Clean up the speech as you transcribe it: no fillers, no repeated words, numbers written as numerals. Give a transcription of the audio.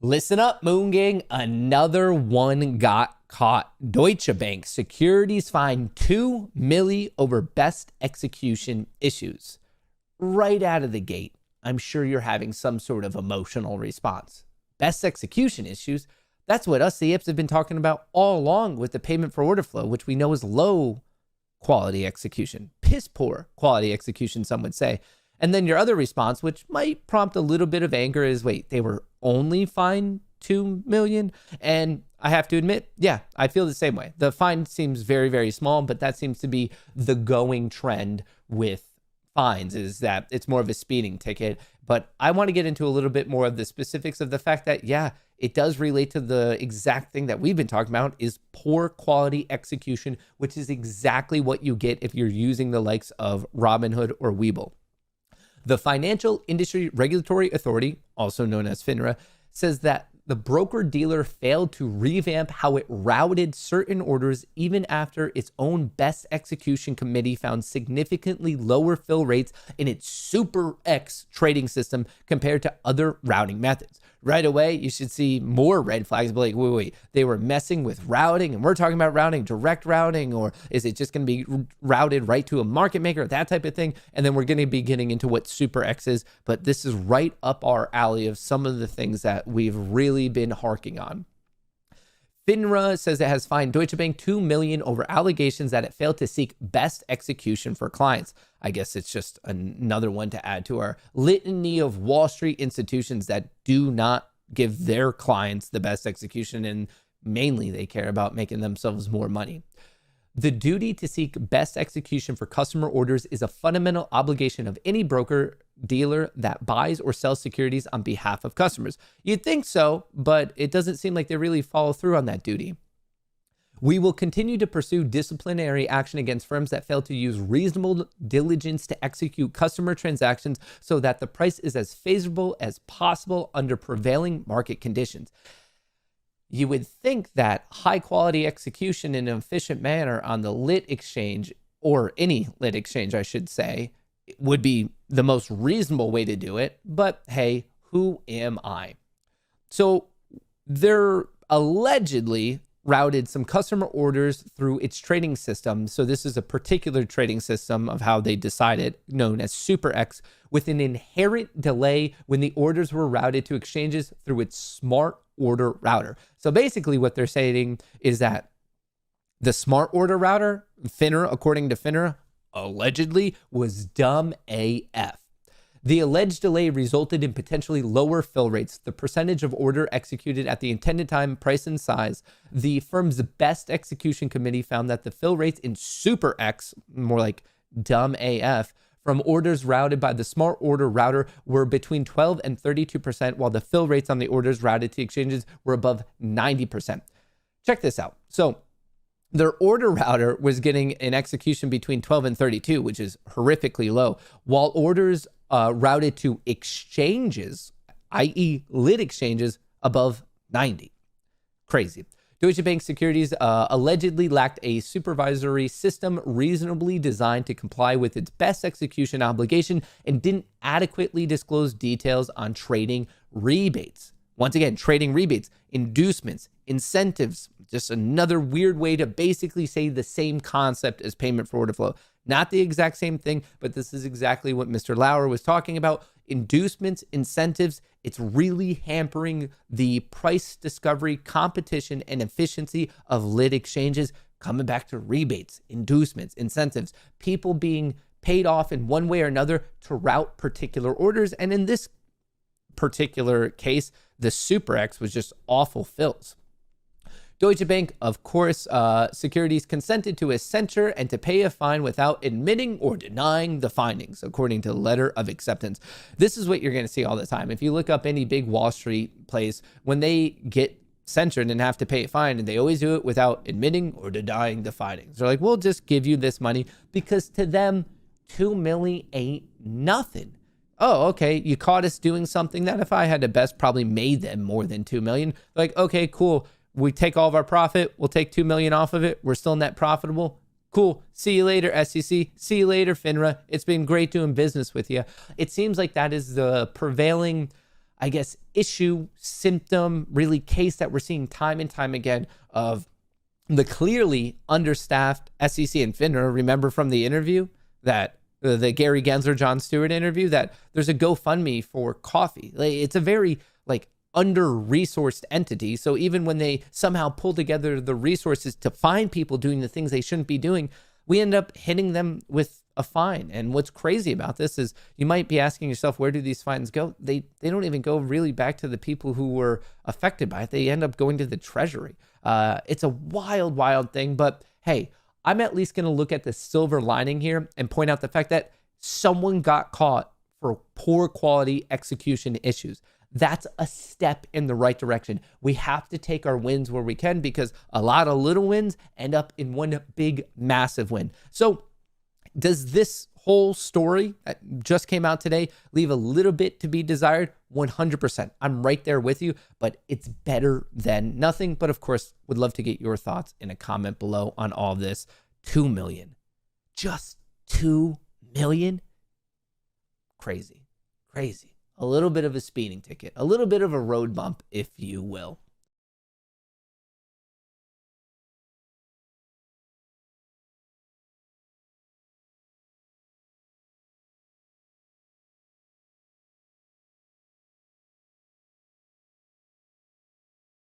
Listen up, Moon Gang. Another one got caught. Deutsche Bank securities fined $2 million over best execution issues. Right out of the gate, I'm sure you're having some sort of emotional response. Best execution issues? That's what us CEOs have been talking about all along with the payment for order flow, which we know is low quality execution, piss poor quality execution, some would say. And then your other response, which might prompt a little bit of anger, is wait, they were only fined $2 million? And I have to admit, yeah, I feel the same way. The fine seems very, very small, but that seems to be the going trend with fines, is that it's more of a speeding ticket. But I want to get into a little bit more of the specifics of the fact that, yeah, it does relate to the exact thing that we've been talking about, is poor quality execution, which is exactly what you get if you're using the likes of Robinhood or Webull. The Financial Industry Regulatory Authority, also known as FINRA, says that the broker-dealer failed to revamp how it routed certain orders even after its own best execution committee found significantly lower fill rates in its Super X trading system compared to other routing methods. Right away, you should see more red flags, but like, wait, they were messing with routing, and we're talking about routing, direct routing, or is it just going to be routed right to a market maker, that type of thing? And then we're going to be getting into what Super X is, but this is right up our alley of some of the things that we've really been harking on. FINRA says it has fined Deutsche Bank $2 million over allegations that it failed to seek best execution for clients. I guess it's just another one to add to our litany of Wall Street institutions that do not give their clients the best execution, and mainly they care about making themselves more money. The duty to seek best execution for customer orders is a fundamental obligation of any broker dealer that buys or sells securities on behalf of customers. You'd think so, but it doesn't seem like they really follow through on that duty. We will continue to pursue disciplinary action against firms that fail to use reasonable diligence to execute customer transactions so that the price is as favorable as possible under prevailing market conditions. You would think that high quality execution in an efficient manner on the lit exchange, or any lit exchange, I should say, would be the most reasonable way to do it. But hey, who am I? So they're allegedly routed some customer orders through its trading system. So this is a particular trading system of how they decided, known as Super X, with an inherent delay when the orders were routed to exchanges through its smart order router. So basically what they're saying is that the smart order router, FINRA, according to FINRA, allegedly was dumb AF. The alleged delay resulted in potentially lower fill rates, the percentage of order executed at the intended time, price, and size. The firm's best execution committee found that the fill rates in Super X, more like dumb AF, from orders routed by the smart order router were between 12 and 32%, while the fill rates on the orders routed to exchanges were above 90%. Check this out. So their order router was getting an execution between 12 and 32, which is horrifically low, while orders routed to exchanges, i.e. lit exchanges, above 90. Crazy. Deutsche Bank securities allegedly lacked a supervisory system reasonably designed to comply with its best execution obligation and didn't adequately disclose details on trading rebates. Once again, trading rebates, inducements, incentives, just another weird way to basically say the same concept as payment for order flow. Not the exact same thing, but this is exactly what Mr. Lauer was talking about. Inducements, incentives, it's really hampering the price discovery, competition, and efficiency of lit exchanges. Coming back to rebates, inducements, incentives, people being paid off in one way or another to route particular orders. And in this particular case, the Super X was just awful fills. Deutsche Bank, of course, securities consented to a censure and to pay a fine without admitting or denying the findings, according to the letter of acceptance. This is what you're going to see all the time. If you look up any big Wall Street place, when they get censured and have to pay a fine, and they always do it without admitting or denying the findings. They're like, we'll just give you this money, because to them, $2 million ain't nothing. Oh, okay, you caught us doing something that if I had to best probably made them more than $2 million. Like, okay, cool. We take all of our profit. We'll take $2 million off of it. We're still net profitable. Cool. See you later, SEC. See you later, FINRA. It's been great doing business with you. It seems like that is the prevailing, I guess, issue, symptom, really case that we're seeing time and time again of the clearly understaffed SEC and FINRA. Remember from the interview that the Gary Gensler, Jon Stewart interview, that there's a GoFundMe for coffee. Like, it's a very under-resourced entity. So even when they somehow pull together the resources to find people doing the things they shouldn't be doing, we end up hitting them with a fine. And what's crazy about this is you might be asking yourself, where do these fines go? They don't even go really back to the people who were affected by it. They end up going to the Treasury. It's a wild, wild thing. But hey, I'm at least going to look at the silver lining here and point out the fact that someone got caught for poor quality execution issues. That's a step in the right direction. We have to take our wins where we can, because a lot of little wins end up in one big, massive win. So does this whole story that just came out today leave a little bit to be desired? 100%. I'm right there with you, but it's better than nothing. But of course, would love to get your thoughts in a comment below on all this. 2 million. Just 2 million? Crazy. Crazy. A little bit of a speeding ticket, a little bit of a road bump, if you will.